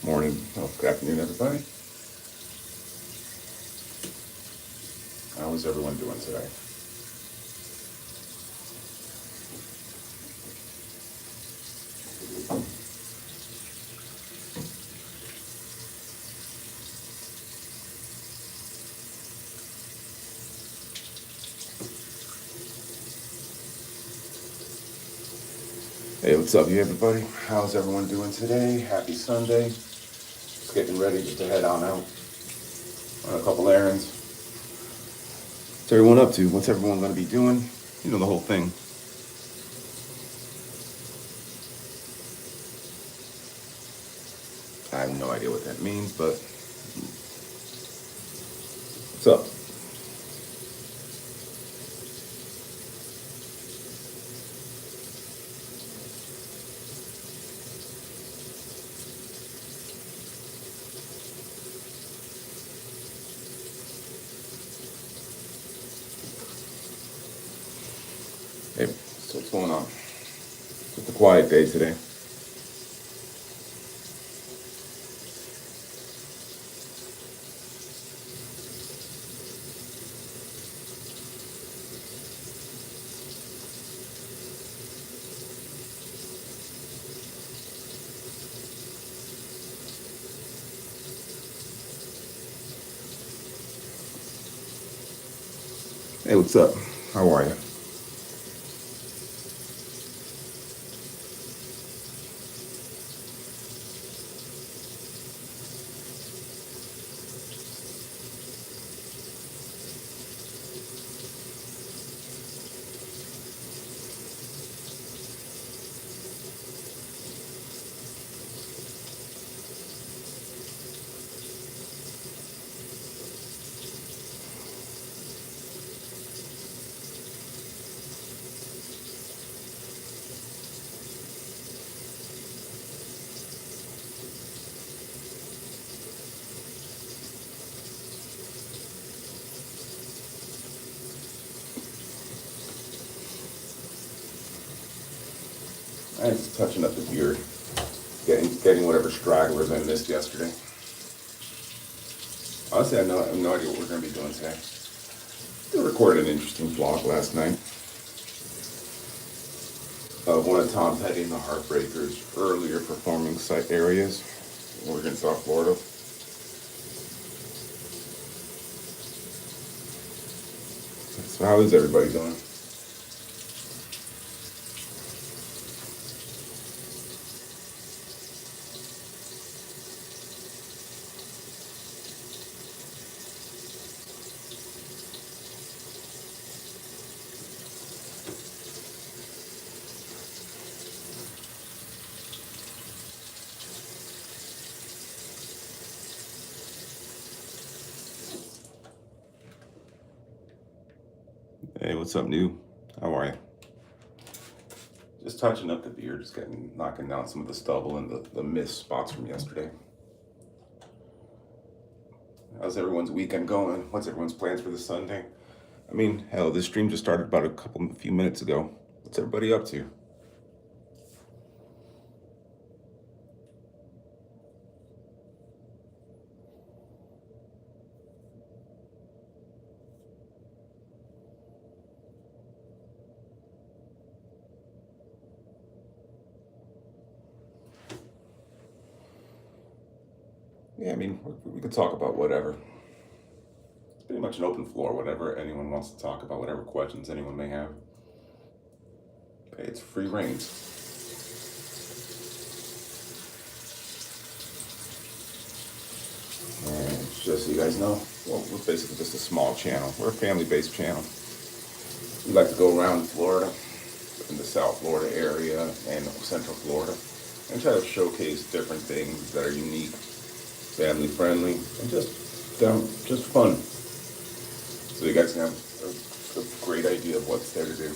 Morning. Oh, good afternoon, everybody. How is everyone doing today? Hey, what's up, you everybody? How's everyone doing today? Happy Sunday. Just getting ready to head on out on a couple errands. What's everyone up to? What's everyone going to be doing? You know, the whole thing. I have no idea what that means, but what's up? Hey, so what's going on? Just a quiet day today. Hey, what's up? How are you? I'm just touching up the beard, getting whatever stragglers I missed yesterday. Honestly, I have no idea what we're going to be doing today. I recorded an interesting vlog last night of one of Tom Petty and the Heartbreakers' earlier performing site areas, Oregon, South Florida. So how is everybody doing? Hey, what's up, new? How are you? Just touching up the beard, just knocking down some of the stubble and the missed spots from yesterday. How's everyone's weekend going? What's everyone's plans for this Sunday? I mean, hell, this stream just started about a few minutes ago. What's everybody up to? Yeah, I mean, we could talk about whatever. It's pretty much an open floor, whatever anyone wants to talk about, whatever questions anyone may have. Okay, it's free reign. And just so you guys know, well, we're basically just a small channel. We're a family-based channel. We like to go around Florida, in the South Florida area and Central Florida, and try to showcase different things that are unique, family-friendly, and just fun. So you guys can have a great idea of what's there to do.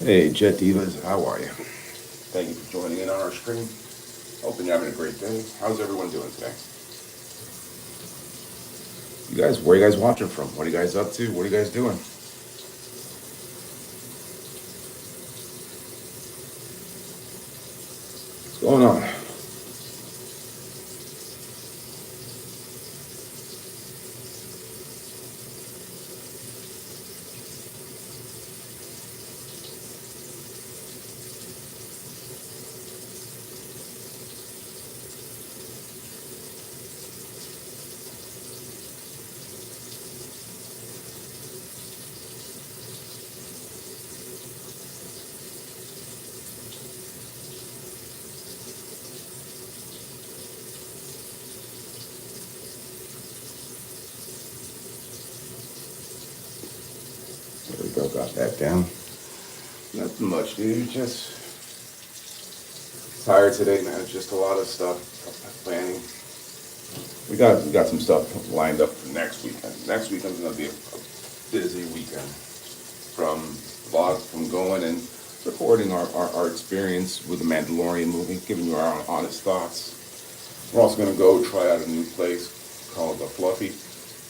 Hey, Jet Divas, how are you? Thank you for joining in on our stream. Hoping you're having a great day. How's everyone doing today? Where are you guys watching from? What are you guys up to? What are you guys doing? What's going on? There we go, got that down. Nothing much, dude. Just tired today, man. It's just a lot of stuff planning. We got some stuff lined up for next weekend. Next weekend's gonna be a busy weekend. From going and recording our experience with the Mandalorian movie, giving you our honest thoughts. We're also gonna go try out a new place called the Fluffy.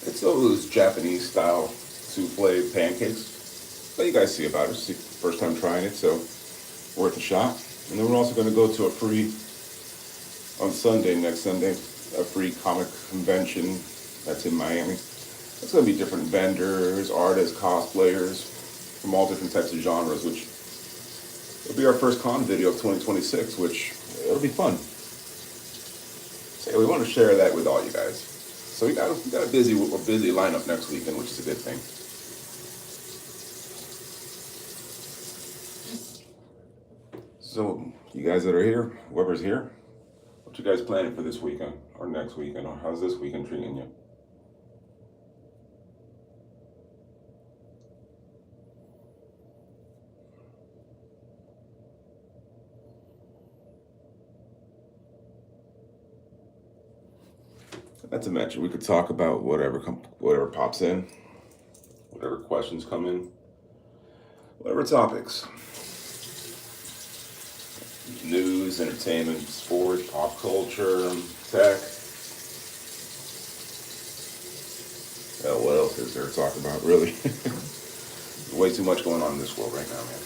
It's those Japanese style souffle pancakes. But you guys see about it. It's the first time trying it, so worth a shot. And then we're also going to go to a free, on Sunday, next Sunday, a free comic convention that's in Miami. It's going to be different vendors, artists, cosplayers from all different types of genres, which will be our first con video of 2026, which it'll be fun. So yeah, we want to share that with all you guys. So we got a busy lineup next weekend, which is a good thing. So you guys that are here, whoever's here, what you guys planning for this weekend or next weekend, or how's this weekend treating you? Not to mention, we could talk about whatever pops in, whatever questions come in, whatever topics. News, entertainment, sports, pop culture, tech. What else is there to talk about, really? There's way too much going on in this world right now, man.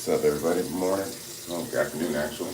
What's up, everybody? Good morning. Oh, good afternoon, actually.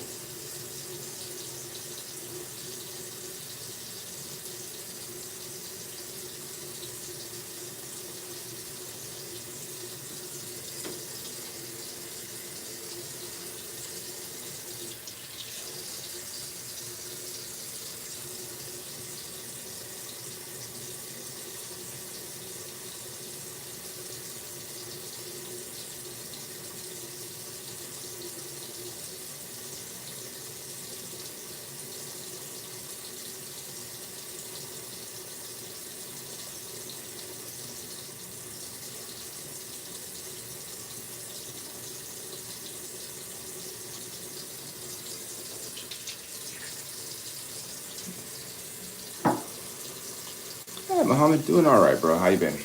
Hey, Mohammed, doing all right, bro. How you been?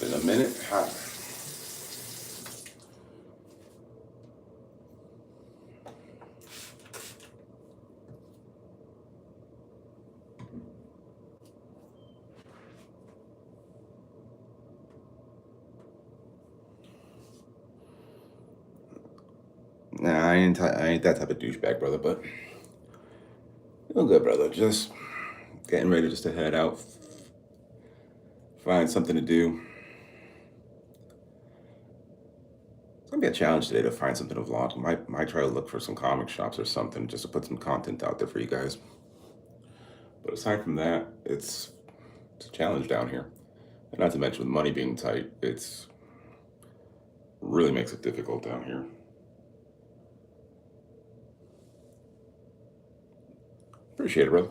Been a minute. How? Nah, I ain't that type of douchebag, brother. But doing good, brother. Just getting ready just to head out, find something to do. It's gonna be a challenge today to find something to vlog. Might try to look for some comic shops or something just to put some content out there for you guys. But aside from that, it's a challenge down here. And not to mention with money being tight, it's really makes it difficult down here. Appreciate it, brother.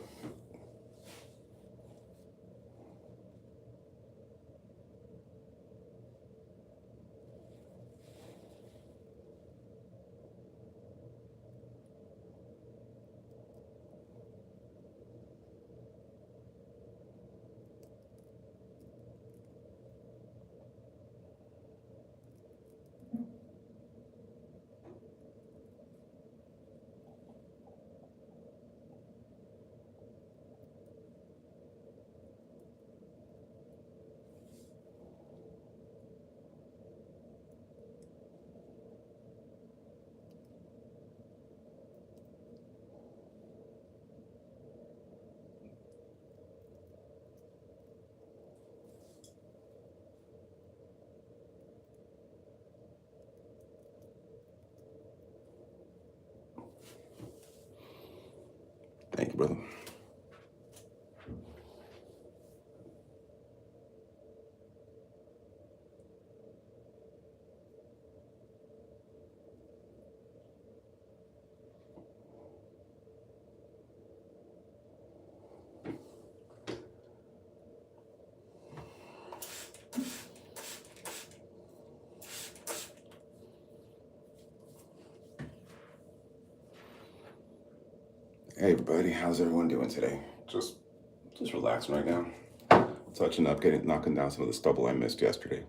Thank you, brother. Hey, everybody. How's everyone doing today? Just relaxing right now. Touching up, knocking down some of the stubble I missed yesterday.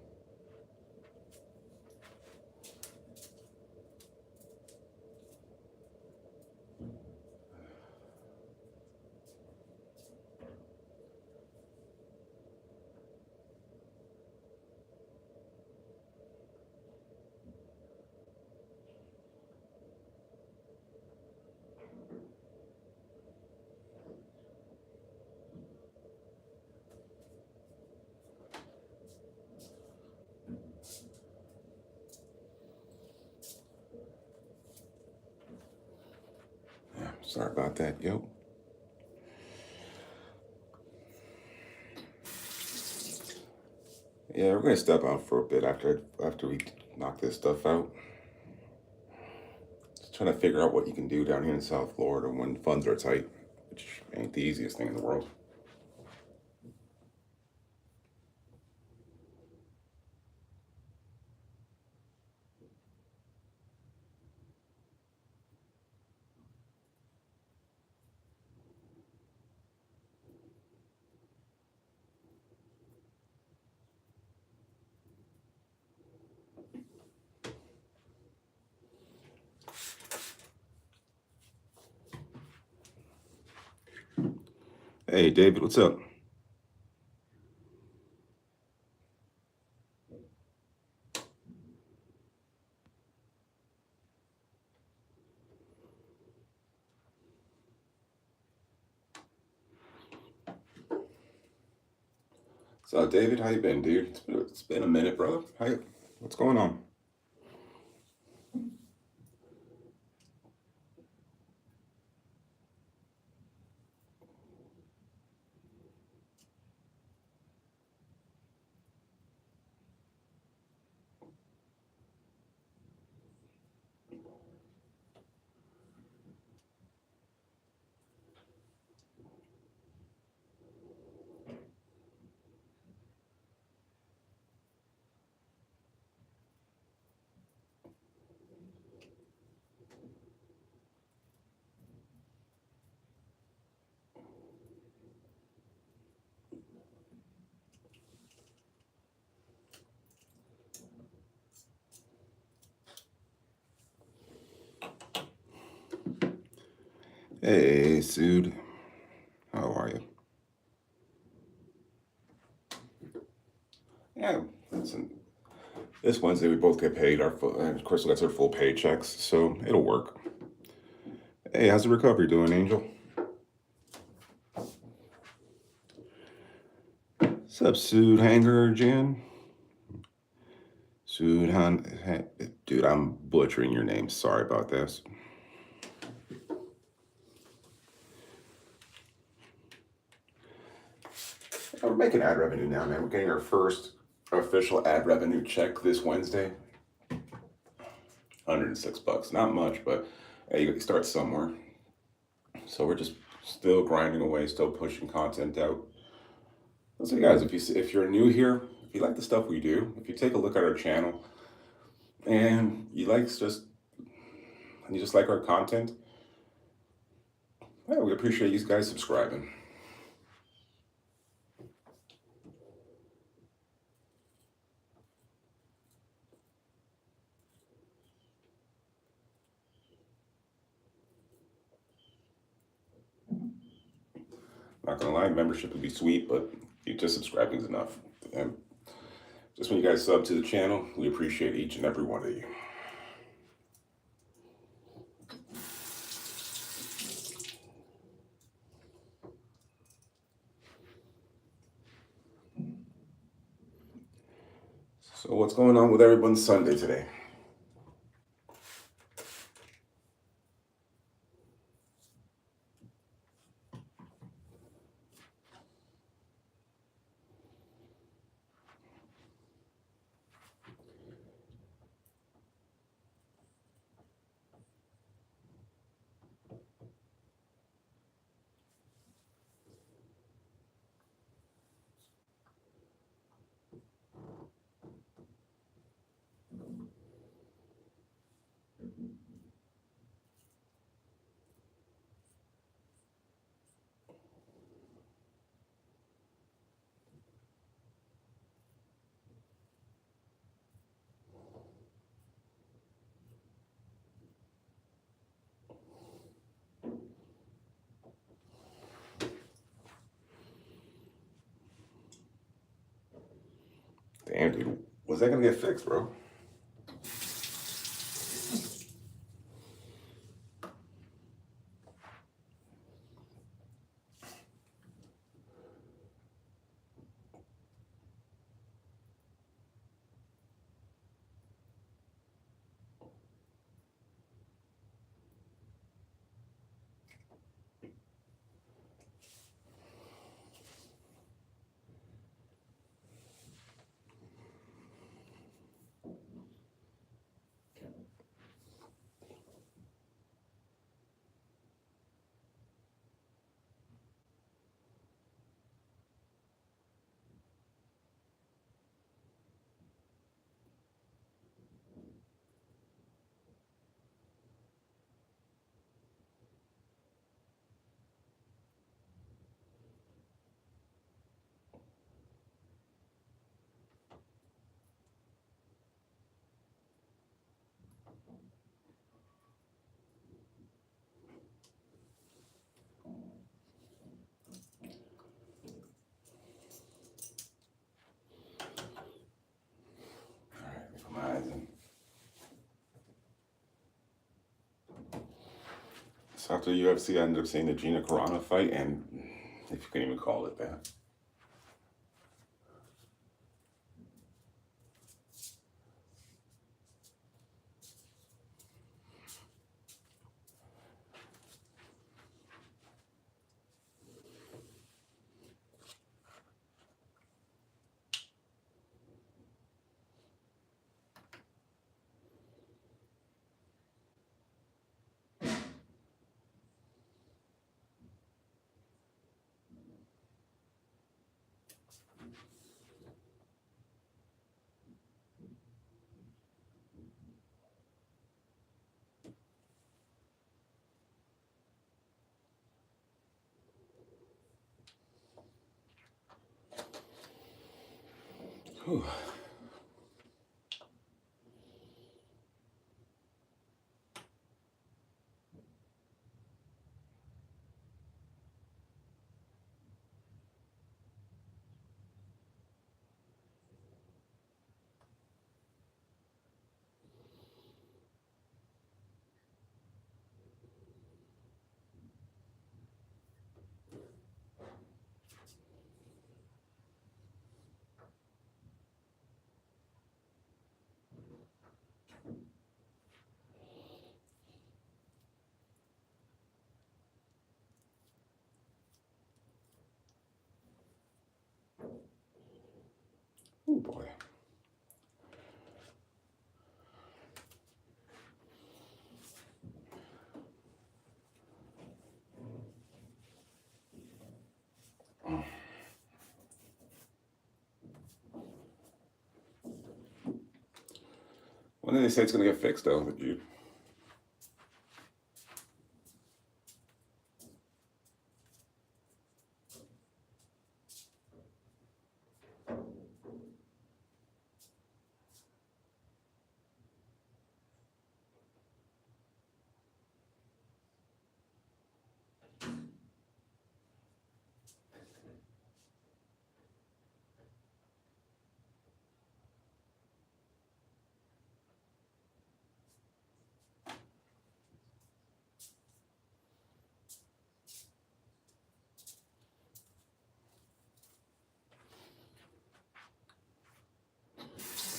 Yeah, sorry about that. Yo. Yeah, we're gonna step out for a bit after we knock this stuff out. Just trying to figure out what you can do down here in South Florida when funds are tight, which ain't the easiest thing in the world. Hey, David, what's up? So, David, how you been, dude? It's been a minute, brother. What's going on? Hey, Sood. How are you? Yeah, listen. This Wednesday we both get paid and of course we got our full paychecks, so it'll work. Hey, how's the recovery doing, Angel? What's up, Sood Hanger Jan? Sood Han, dude, I'm butchering your name. Sorry about this. We're making ad revenue now, man. We're getting our first official ad revenue check this Wednesday. $106. Not much, but hey, you start somewhere. So we're just still grinding away, still pushing content out. So guys, if you're new here, if you like the stuff we do, if you take a look at our channel and you just like our content, yeah, we appreciate you guys subscribing. Not gonna lie, membership would be sweet, but you just subscribing is enough. And just when you guys sub to the channel, we appreciate each and every one of you. So what's going on with everyone's Sunday today? Damn, dude, was that gonna get fixed, bro? All right, put my eyes in. So after the UFC, I ended up seeing the Gina Carano fight, and if you can even call it that. Whew. Oh boy. When did they say it's gonna get fixed though, dude?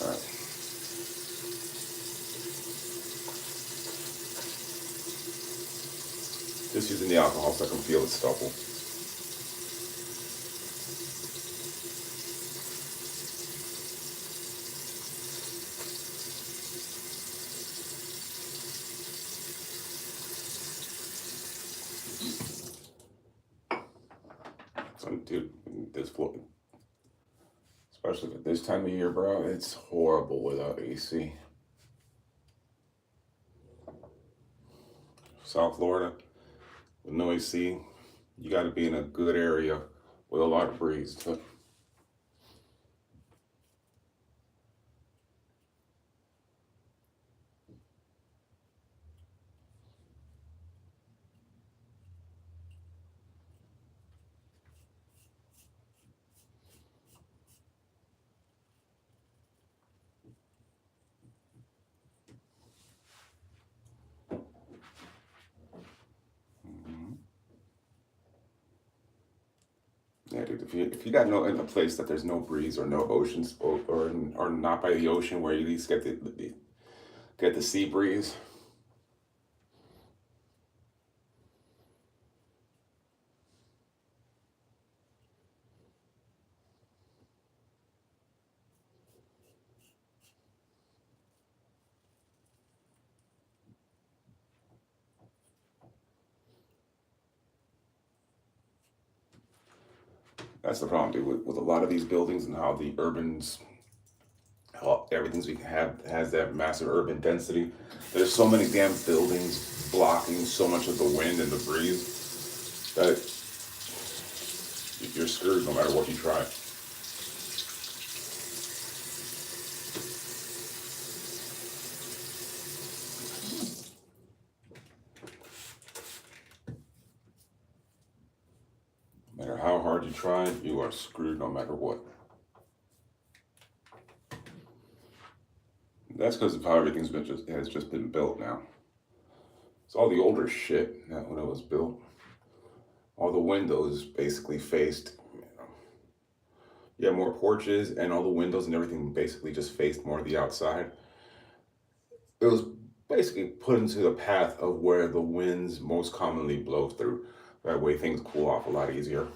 All right. Just using the alcohol so I can feel the stubble. So, dude, this floor, especially at this time of year, bro, it's horrible without AC. South Florida, with no AC, you got to be in a good area with a lot of breeze. dude. If you got no in a place that there's no breeze or no oceans or not by the ocean where you at least get the sea breeze. That's the problem, dude, with a lot of these buildings and how the urbans, how everything's we have has that massive urban density. There's so many damn buildings blocking so much of the wind and the breeze that you're screwed no matter what you try. No matter how hard you try, you are screwed no matter what. That's because of how everything's been has just been built now. It's all the older shit that when it was built. All the windows basically faced, you have more porches and all the windows and everything basically just faced more of the outside. It was basically put into the path of where the winds most commonly blow through. That way things cool off a lot easier.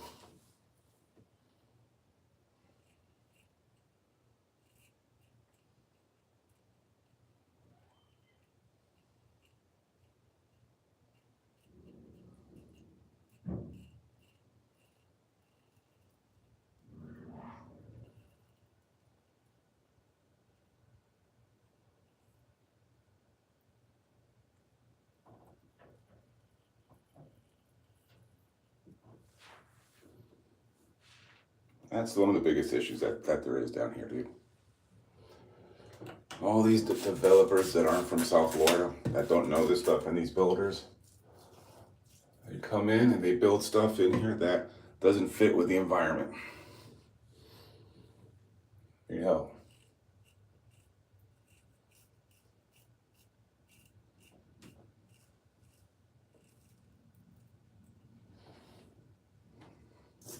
That's one of the biggest issues that there is down here, dude. All these developers that aren't from South Florida, that don't know this stuff, and these builders, they come in and they build stuff in here that doesn't fit with the environment. You know,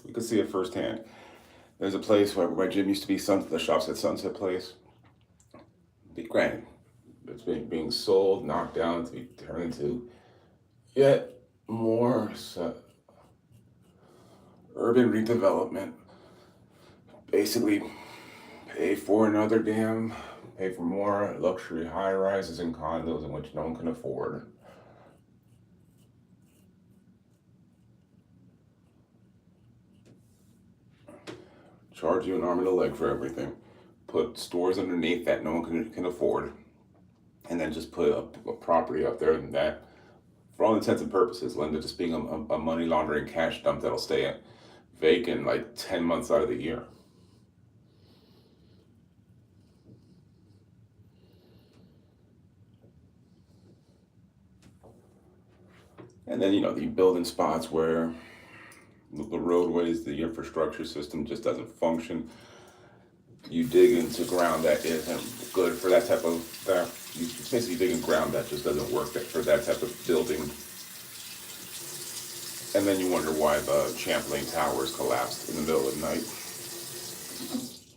we could see it firsthand. There's a place where my gym used to be, the shops at Sunset Place. Granted, it's being sold, knocked down to be turned into yet more urban redevelopment. Basically, pay for more luxury high rises and condos in which no one can afford. Charge you an arm and a leg for everything. Put stores underneath that no one can afford. And then just put a property up there and that, for all intents and purposes, lend it just being a money laundering cash dump that'll stay vacant like 10 months out of the year. And then, you build in spots where the roadways, the infrastructure system just doesn't function. You dig into ground that isn't good for that type of, you basically dig in ground that just doesn't work for that type of building. And then you wonder why the Champlain Towers collapsed in the middle of the night.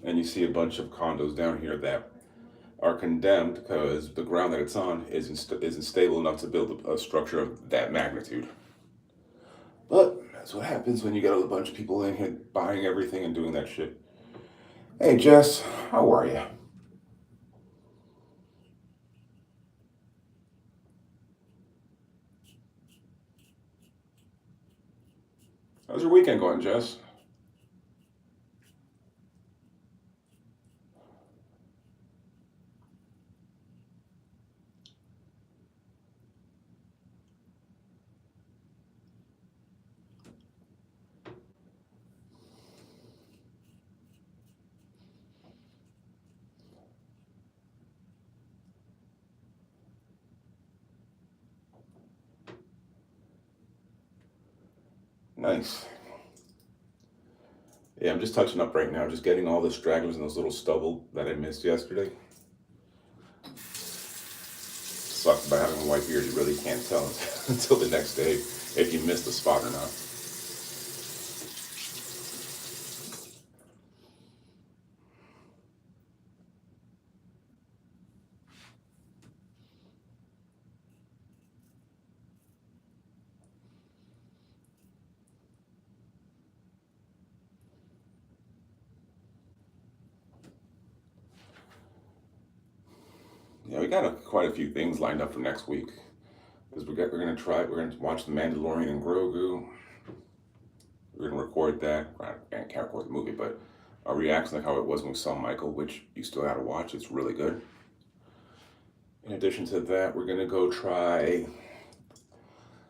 And you see a bunch of condos down here that are condemned because the ground that it's on isn't stable enough to build a structure of that magnitude. But that's what happens when you get a bunch of people in here buying everything and doing that shit. Hey Jess, how are you? How's your weekend going, Jess? Nice. Yeah, I'm just touching up right now, just getting all the stragglers and those little stubble that I missed yesterday. Sucks about having a white beard, you really can't tell until the next day if you missed the spot or not. Yeah, we got quite a few things lined up for next week because we're gonna watch The Mandalorian and Grogu. We're gonna record that. I can't record the movie, but our reaction like how it was when we saw Michael, which you still gotta watch. It's really good. In addition to that, we're gonna go try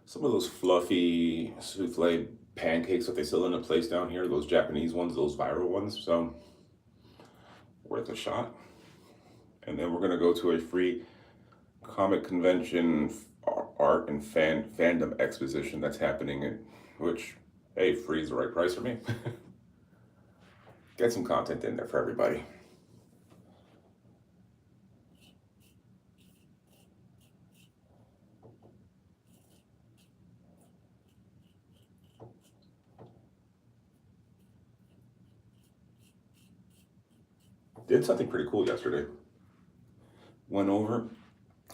some of those fluffy souffle pancakes that they sell in a place down here. Those Japanese ones, those viral ones. So worth a shot. And then we're gonna go to a free comic convention art and fandom exposition that's happening in which, hey, free is the right price for me. Get some content in there for everybody. Did something pretty cool yesterday. Went over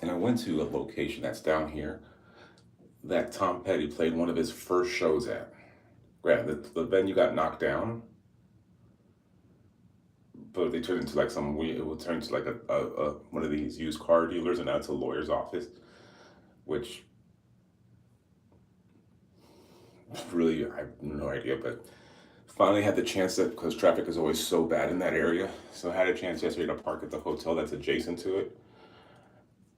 and I went to a location that's down here that Tom Petty played one of his first shows at. Granted, the venue got knocked down, but they turned into like some weird, it would turn into like a one of these used car dealers, and now it's a lawyer's office, which really, I have no idea, but finally had the chance to, because traffic is always so bad in that area, so I had a chance yesterday to park at the hotel that's adjacent to it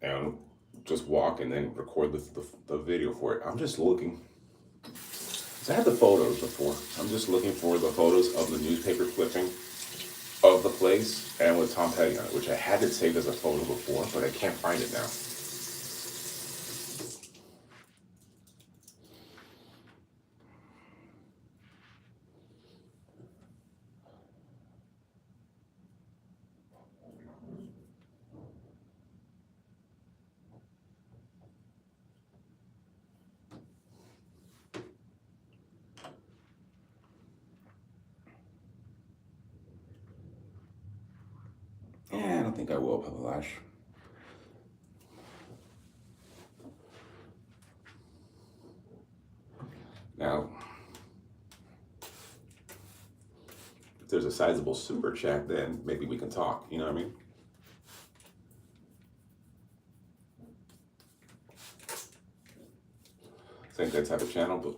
and just walk and then record the video for it. I'm just looking. So I had the photos before. I'm just looking for the photos of the newspaper clipping of the place and with Tom Petty on it, which I had it saved as a photo before, but I can't find it now. Yeah, I don't think I will, Pavlash. Now, if there's a sizable super chat, then maybe we can talk. You know what I mean? I think that's have a channel, but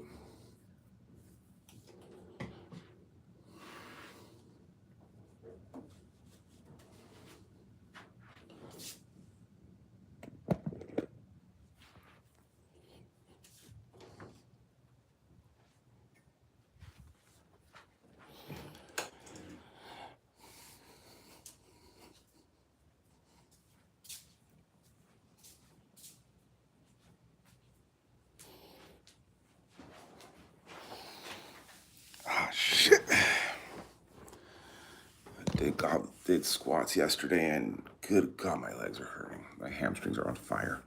shit. Did squats yesterday, and good God, my legs are hurting. My hamstrings are on fire.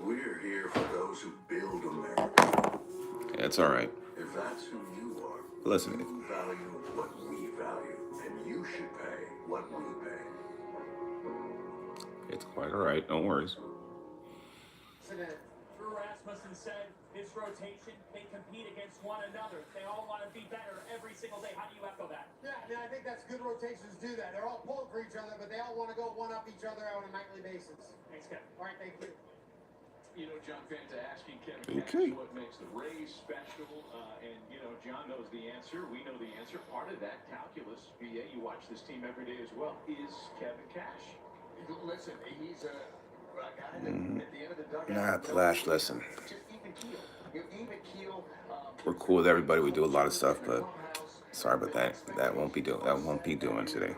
We're here for those who build America. Yeah, it's all right. If that's who you are, Listen, you value what we value, and you should pay what we pay. it's quite all right. Don't worry. Drew Rasmussen said his rotation, they compete against one another. They all want to be better every single day. How do you echo that? Yeah, I mean, I think that's good rotations do that. They're all pulling for each other, but they all want to go one-up each other on a nightly basis. Thanks, Kevin. All right, thank you. You know, John, fans are asking Kevin Cash what makes the Rays special, and, you know, John knows the answer. We know the answer. Part of that calculus, BA, you watch this team every day as well, is Kevin Cash. Listen, he's a guy that at the end of the dugout. Nah, Flash, listen. Just even keel. Even keel. We're cool with everybody. We do a lot of stuff, but sorry about that. That won't be doing today.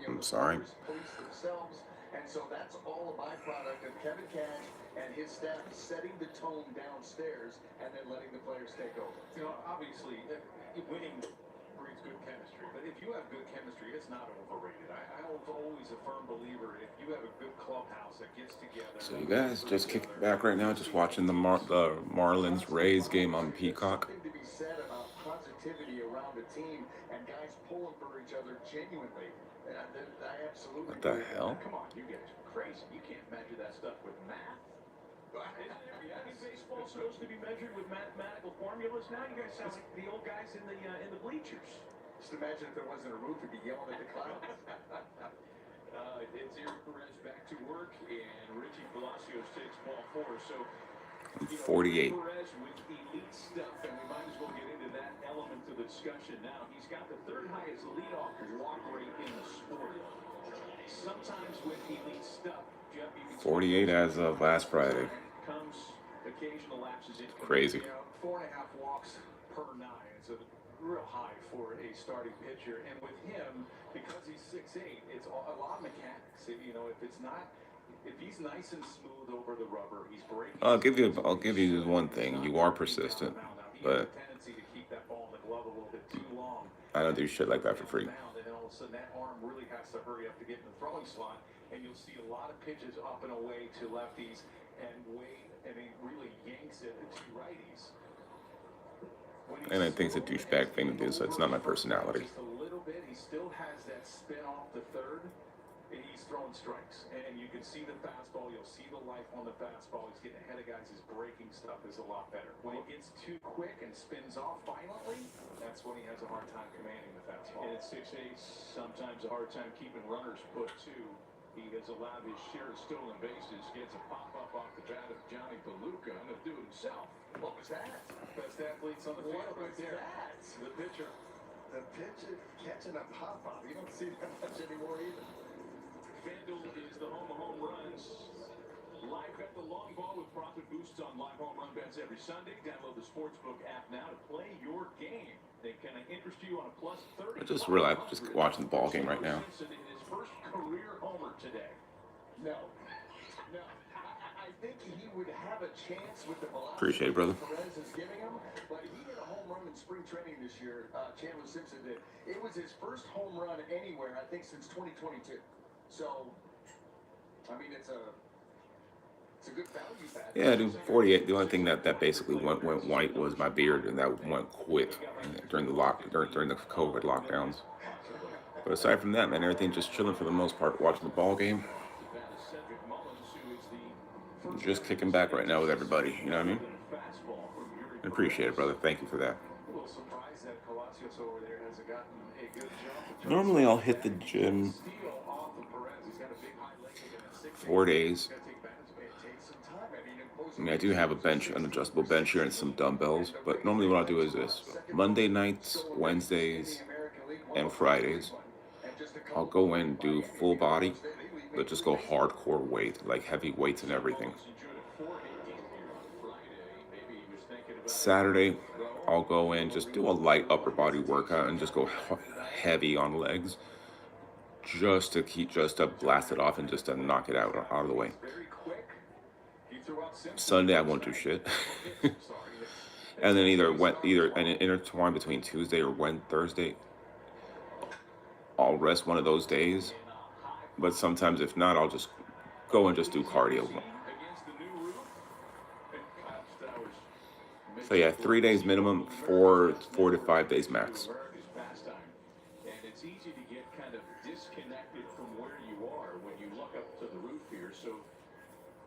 I'm sorry. And so that's all a byproduct of Kevin Cash and his staff setting the tone downstairs and then letting the players take over. You know, obviously, winning breeds good chemistry. But if you have good chemistry, it's not overrated. I was always a firm believer if you have a good clubhouse that gets together. So you guys just kicked back right now, just watching the Marlins Rays game on Peacock. Something to be said about positivity around a team and guys pulling for each other genuinely. I absolutely. What the hell? Come on, you guys are crazy. You can't measure that stuff with math. Isn't baseball supposed to be measured with mathematical formulas? Now you guys sound like the old guys in the bleachers. Just imagine if there wasn't a roof, we'd be yelling at the clouds. It's Eric Perez back to work, and Richie Palacios takes ball 4. So, I'm 48. Perez with elite stuff, and we might as well get into that element of the discussion now. He's got the 3rd highest leadoff walk rate in the sport. Sometimes with elite stuff, Jeff, 48 as of last Friday. comes occasional lapses in. Crazy. You know, 4.5 walks per 9. It's a real high for a starting pitcher, and with him, because he's 6'8", it's a lot of mechanics. You know, if he's nice and smooth over the rubber, he's breaking. I'll give you one thing. You are persistent, but tendency to keep that ball in the glove a little bit too long. I don't do shit like that for free. And then all of a sudden, that arm really has to hurry up to get in the throwing slot, and you'll see a lot of pitches up and away to lefties, and he really yanks it to righties. And I think it's a douchebag thing to do, so it's not my personality. Just a little bit. He still has that spin off the 3rd. And he's throwing strikes, and you can see the fastball. You'll see the life on the fastball. He's getting ahead of guys. His breaking stuff is a lot better. When it gets too quick and spins off violently, that's when he has a hard time commanding the fastball. And at 6'8", sometimes a hard time keeping runners put too. He has allowed his share of stolen bases. Gets a pop-up off the bat of Johnny Beluga, and he'll do it himself. What was that? Best athletes on the field right there. The pitcher. The pitcher catching a pop-up. You don't see that much anymore either. FanDuel is the home of home runs. Live bet the long ball with profit boosts on live home run bets every Sunday. Download the Sportsbook app now to play your game. They can interest you on a plus 30. I just realized I'm just watching the ball game right now. Simpson in his first career homer today. No. I think he would have a chance with the velocity Appreciate it, brother. Perez is giving him, but he hit a home run in spring training this year. Chandler Simpson did. It was his first home run anywhere, I think, since 2022. So, I mean, it's a good value bet. Yeah, dude, 48. The only thing that basically went white was my beard, and that went quick during the COVID lockdowns. But aside from that, man, everything just chilling for the most part, watching the ball game. Just kicking back right now with everybody, you know what I mean? I appreciate it, brother. Thank you for that. Normally I'll hit the gym 4 days. I mean, I do have an adjustable bench here and some dumbbells, but normally what I'll do is this. Monday nights, Wednesdays, and Fridays, I'll go in and do full body, but just go hardcore weight, like heavy weights and everything. Saturday, I'll go in, just do a light upper body workout and just go heavy on legs, just to blast it off and just to knock it out of the way. Sunday, I won't do shit. And then either intertwine between Tuesday or Thursday, I'll rest one of those days. But sometimes if not, I'll just go and just do cardio. So yeah, 3 days minimum, 4 to 5 days max. And it's easy to get kind of disconnected from where you are when you look up to the roof here. So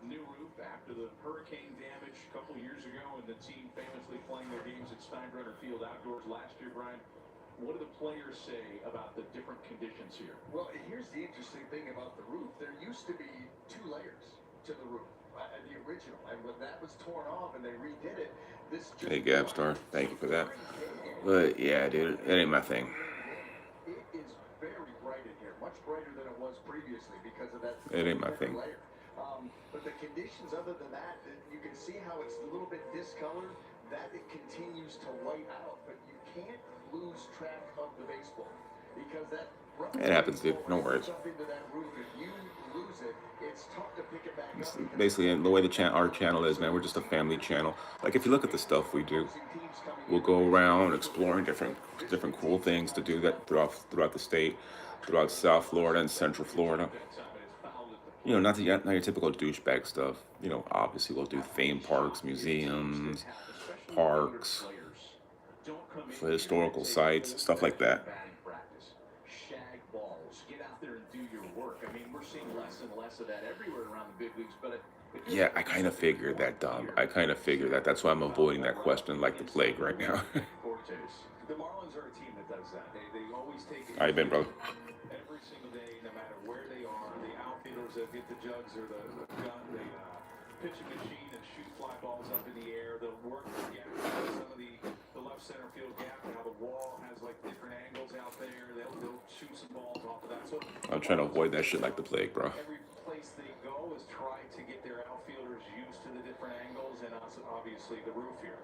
new roof after the hurricane damage a couple years ago, and the team famously playing their games at Steinbrenner Field outdoors last year, Brian. What do the players say about the different conditions here? Well, here's the interesting thing about the roof. There used to be 2 layers to the roof, the original. And when that was torn off and they redid it, this just... Hey, Gabstar, thank you for that. But yeah, dude, it ain't my thing. It is very bright in here, much brighter than it was previously because of that. It ain't my thing. Layer. But the conditions other than that, you can see how it's a little bit discolored, that it continues to white out. But you can't lose track of the baseball because that It happens, dude. No worries. Jump into that roof. If you lose it, it's tough to pick it back It's up. basically the way our channel is, man. We're just a family channel. Like if you look at the stuff we do, we'll go around exploring different cool things to do that throughout the state, throughout South Florida and Central Florida. You know, not your typical douchebag stuff. You know, obviously we'll do theme parks, museums, parks, for historical sites, stuff like that. Shag balls. Get out there and do your work. I mean, we're seeing less and less of that everywhere around the big leagues, but Yeah, I kind of figured that, Dom. I kind of figured that. That's why I'm avoiding that question like the plague right now. The Marlins are a team that does that. They always take it How you been, brother? every single day, no matter where they are. The outfielders that get the jugs or the gun, the pitching machine and shoot fly balls up in the air. They'll work the gap, some of the left center field gap, and how the wall has like different angles out there. They'll shoot some balls off of that. So I'm trying to avoid that shit like the plague, bro. every place they go is try to get their outfielders used to the different angles and also obviously the roof here.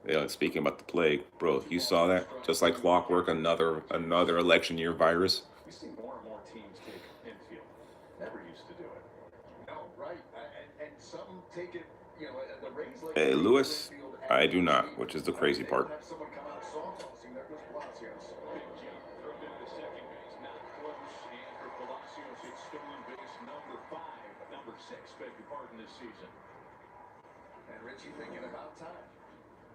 Yeah, speaking about the plague, bro, you saw that? Just like clockwork, another election year virus. We see more and more teams take infield. Never used to do it. No, right. And some take it, you know, the Rays like. Hey, Lewis, I do not, which is the crazy part. Have someone come out song tossing. There goes Palacios. Big jump, thrown into second base, not close. And for Palacios, it's stolen base number 6, beg your pardon, this season. And Richie thinking about time.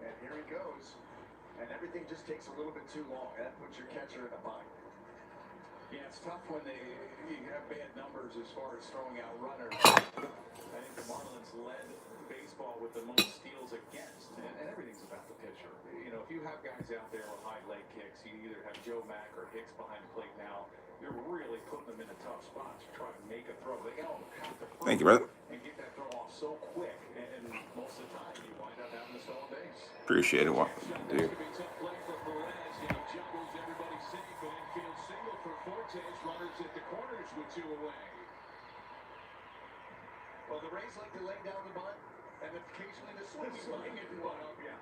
And here he goes. And everything just takes a little bit too long. That puts your catcher in a bind. Yeah, it's tough when you have bad numbers as far as throwing out runners. I think the Marlins led baseball with the most steals against, and everything's about the pitcher. You know, if you have guys out there with high leg kicks, you either have Joe Mack or Hicks behind the plate now. You're really putting them in a tough spot to try to make a throw. They got to have to throw. Thank you, brother. And get that throw off so quick, and most of the time you wind up having to stolen base. Appreciate it, what, dude. Well, the Rays like to lay down the bunt, and occasionally the swing's might get the bunt up, yeah.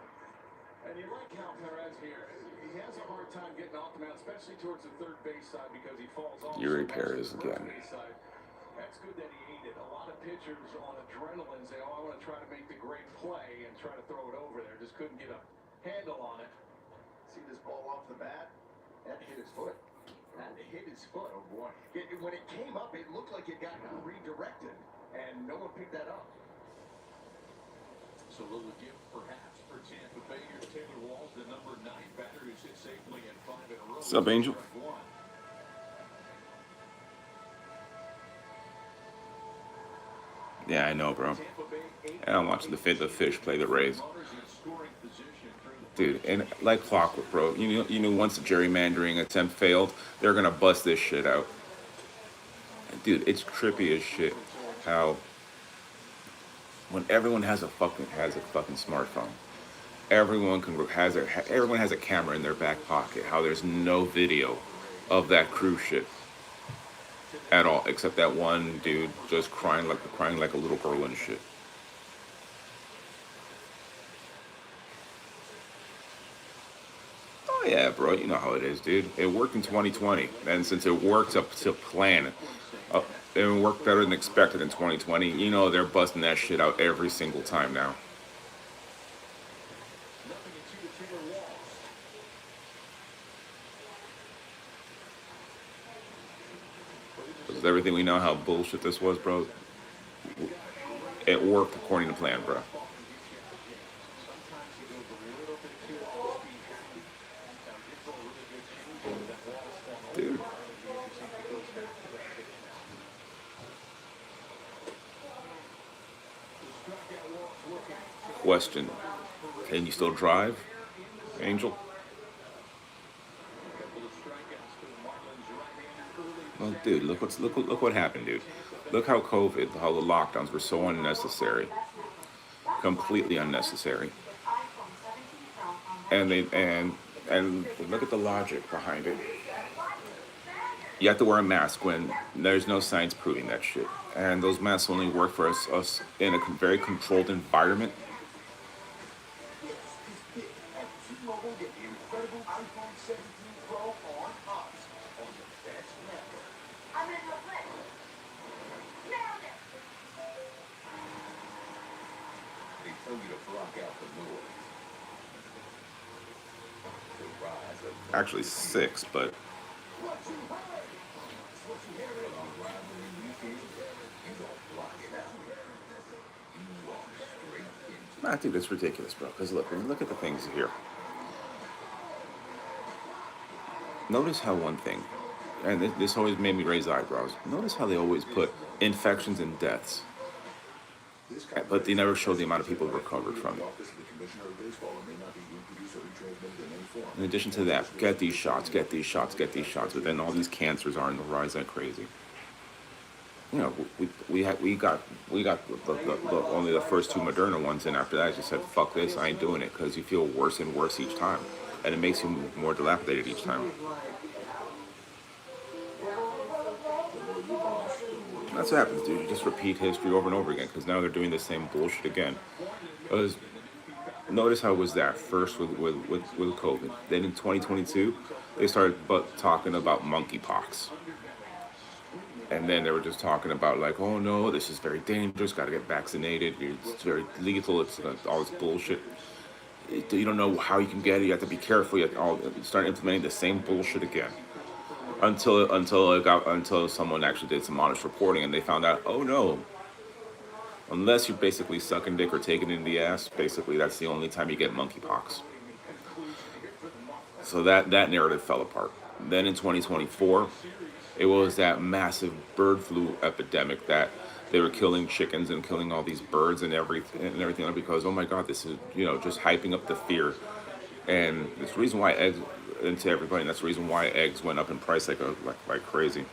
And you like how Perez here, he has a hard time getting off the mound, especially towards the third base side because he falls off. Yuri so much Perez to the first again. base side. That's good that he ate it. A lot of pitchers on adrenaline say, oh, I want to try to make the great play and try to throw it over there. Just couldn't get a handle on it. See this ball off the bat? That hit his foot. That hit his foot. Oh, boy. When it came up, it looked like it got redirected, and no one picked that up. So a little gift, perhaps, for Tampa Bay. Here's Taylor Walls, the number 9 batter who's hit safely in 5 in a row. What's up, Angel? Yeah, I know, bro. And I'm watching the fish play the Rays. Dude, and like clockwork, bro. You knew once the gerrymandering attempt failed, they're gonna bust this shit out. Dude, it's trippy as shit how when everyone has a fucking smartphone, everyone has a camera in their back pocket. How there's no video of that cruise ship at all, except that one dude just crying like a little girl and shit. Oh yeah, bro, you know how it is, dude. It worked in 2020, and since it worked up to plan, it worked better than expected in 2020. You know they're busting that shit out every single time now. With everything we know how bullshit this was, bro, it worked according to plan, bro. Dude. Question. Can you still drive, Angel? Well, dude, look what happened, dude. Look how the lockdowns were so unnecessary, completely unnecessary. And look at the logic behind it. You have to wear a mask when there's no science proving that shit, and those masks only work for us in a very controlled environment. tell you to block out the noise. The rise of Actually 6, but what you heard. It's what you hear it on rivalry weekend. You don't block it out. You walk straight into I think that's ridiculous, bro. Because look at the things here. Notice how one thing, and this always made me raise eyebrows. Notice how they always put infections and deaths, but they never show the amount of people who recovered from it. In addition to that, get these shots, get these shots, get these shots. But then all these cancers are on the rise like crazy. You know, we got only the first 2 Moderna ones, and after that, I just said, fuck this, I ain't doing it, because you feel worse and worse each time, and it makes you more dilapidated each time. That's what happens, dude. You just repeat history over and over again, because now they're doing the same bullshit again. Notice how it was that first with COVID. Then in 2022, they started talking about monkeypox. And then they were just talking about like, oh no, this is very dangerous, got to get vaccinated, it's very lethal, it's all this bullshit. You don't know how you can get it, you have to be careful, you have to start implementing the same bullshit again. Until someone actually did some honest reporting and they found out, oh no, unless you're basically sucking dick or taking it in the ass, basically that's the only time you get monkeypox. So that narrative fell apart. Then in 2024, it was that massive bird flu epidemic that they were killing chickens and killing all these birds and everything because, oh my God, this is, just hyping up the fear. And it's the reason why eggs, and to everybody, and that's the reason why eggs went up in price like crazy.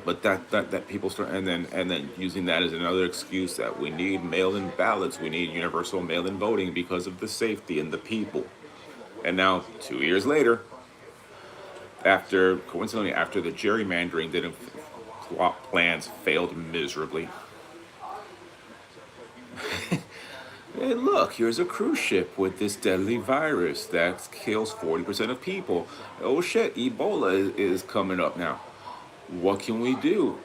But that people start, and then using that as another excuse that we need mail-in ballots, we need universal mail-in voting because of the safety and the people. And now, 2 years later, coincidentally after the gerrymandering plans failed miserably, hey, look, here's a cruise ship with this deadly virus that kills 40% of people. Oh shit, Ebola is coming up now. What can we do?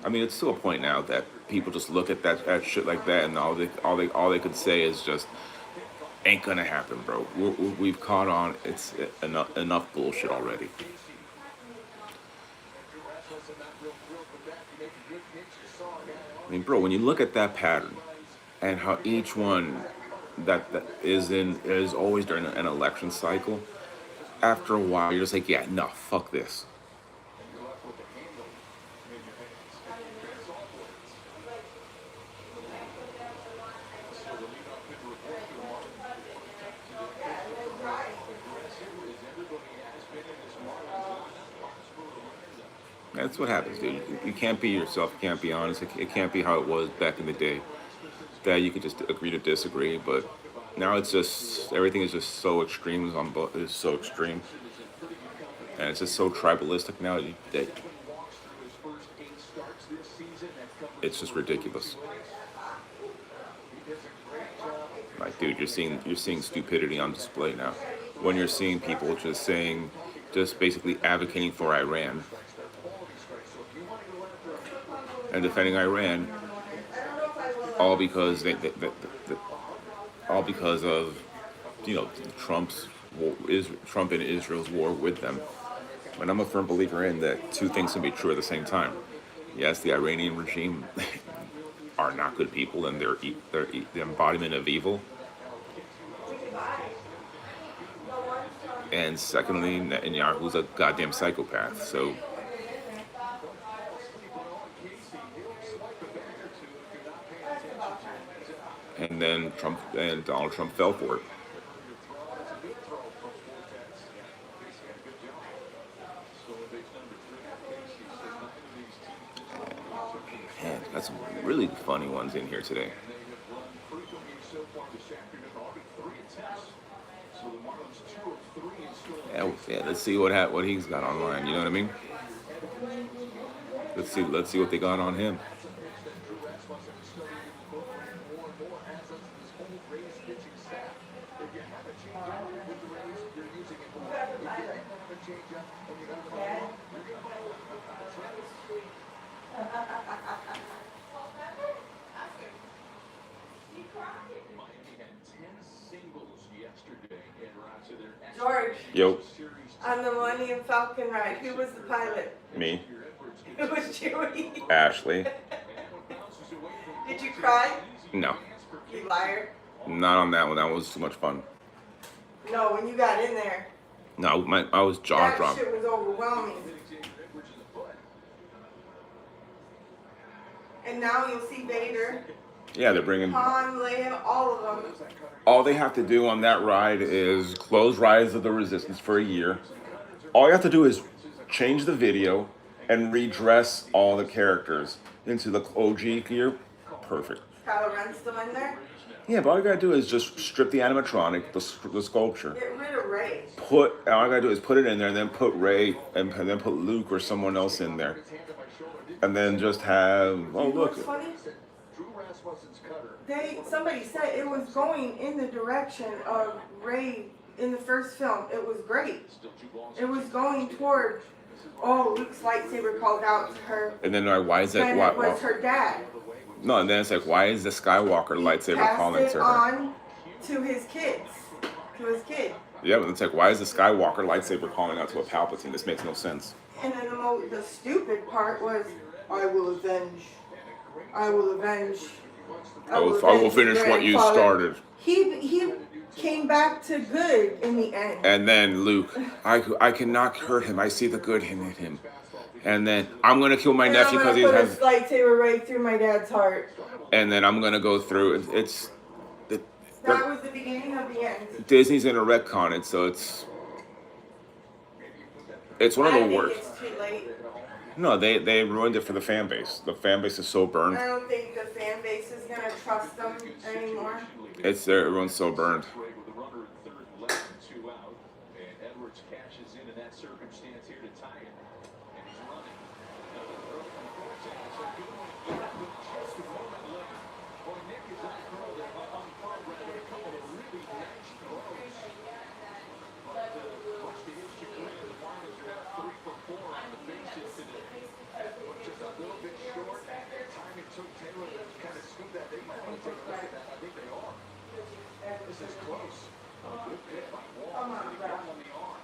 I mean, it's to a point now that people just look at that shit like that, and all they could say is just, ain't gonna happen, bro. We've caught on. It's enough bullshit already. I mean, bro, when you look at that pattern and how each one that is always during an election cycle, after a while you're just like, yeah, no, fuck this. That's what happens, dude. You can't be yourself. You can't be honest. It can't be how it was back in the day, that you could just agree to disagree. But now it's just, everything is just so extreme. It's so extreme, and it's just so tribalistic now that it's just ridiculous. Like, dude, you're seeing stupidity on display now. When you're seeing people just basically advocating for Iran and defending Iran, all because of Trump and Israel's war with them. And I'm a firm believer in that two things can be true at the same time. Yes, the Iranian regime are not good people, and they're the embodiment of evil. And secondly, Netanyahu's a goddamn psychopath. So. And then Donald Trump fell for it. Man, got some really funny ones in here today. Yeah, let's see what he's got online. You know what I mean? Let's see what they got on him. Miami had 10 singles yesterday in routes of their George, Yo, on the Millennium Falcon ride, who was the pilot? me, It was Chewie. Ashley. Did you cry? No, You liar. not on that one. That was too much fun. No, when you got in there, No, I was jaw that dropped. shit was overwhelming. And now you'll see Vader, Yeah, they're bringing. Han, Leia, all of them. All they have to do on that ride is close Rise of the Resistance for a year. All you have to do is change the video and redress all the characters into the OG gear. Perfect. Kylo Ren's still in there. Yeah, but all you gotta do is just strip the animatronic, the sculpture. Get rid of Rey. All I gotta do is put it in there, and then put Rey, and then put Luke or someone else in there, and then just have. Oh You know what's look, funny? Drew Rasmussen's cutter. Somebody said it was going in the direction of Rey in the first film. It was great. It was going toward, oh, Luke's lightsaber called out to her. and then like, why is that? And Why, it was her dad. no, and then it's like, why is the Skywalker lightsaber Passed calling it to her? on to his kids. To his kid. Yeah, but it's like, why is the Skywalker lightsaber calling out to a Palpatine? This makes no sense. And then the stupid part was, I will avenge. I will avenge. I will finish what you started. He came back to good in the end. And then Luke, I cannot hurt him. I see the good in him. And then I'm gonna kill my And nephew I'm because he gonna put has. his lightsaber right through my dad's heart. And then I'm gonna go through. That was the beginning of the end. Disney's gonna retcon it, so it's one of I the think worst. it's too late. No, they ruined it for the fan base. The fan base is so burned. I don't think the fan base is gonna trust them anymore. Everyone's so burned. With a runner at third, less than 2 out, and Edwards cashes in that circumstance here to tie it, and he's running. Another throw from Forte. It's a good one. Yeah, but just a moment later, boy, Nick is on throw there on front rather a couple of really nice throws. But much to his chagrin, the Marlins are now 3 for 4 on the bases today. Just a little bit short. Time it took Taylor to kind of scoop that. They might want to take a look at that. I think they are. This is close. A good hit by Wall. Come on, He bro. got him on the arm.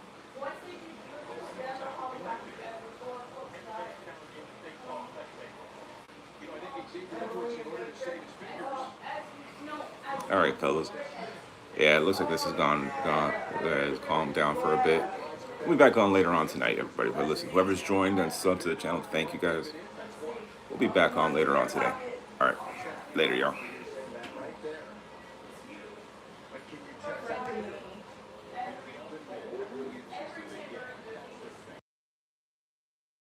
You know, I think Xavier Edwards, in order to save his fingers, All right, fellas. Yeah, it looks like this has has calmed down for a bit. We'll be back on later on tonight, everybody. But listen, whoever's joined and subbed to the channel, thank you guys. We'll be back on later on today. All right, later, y'all.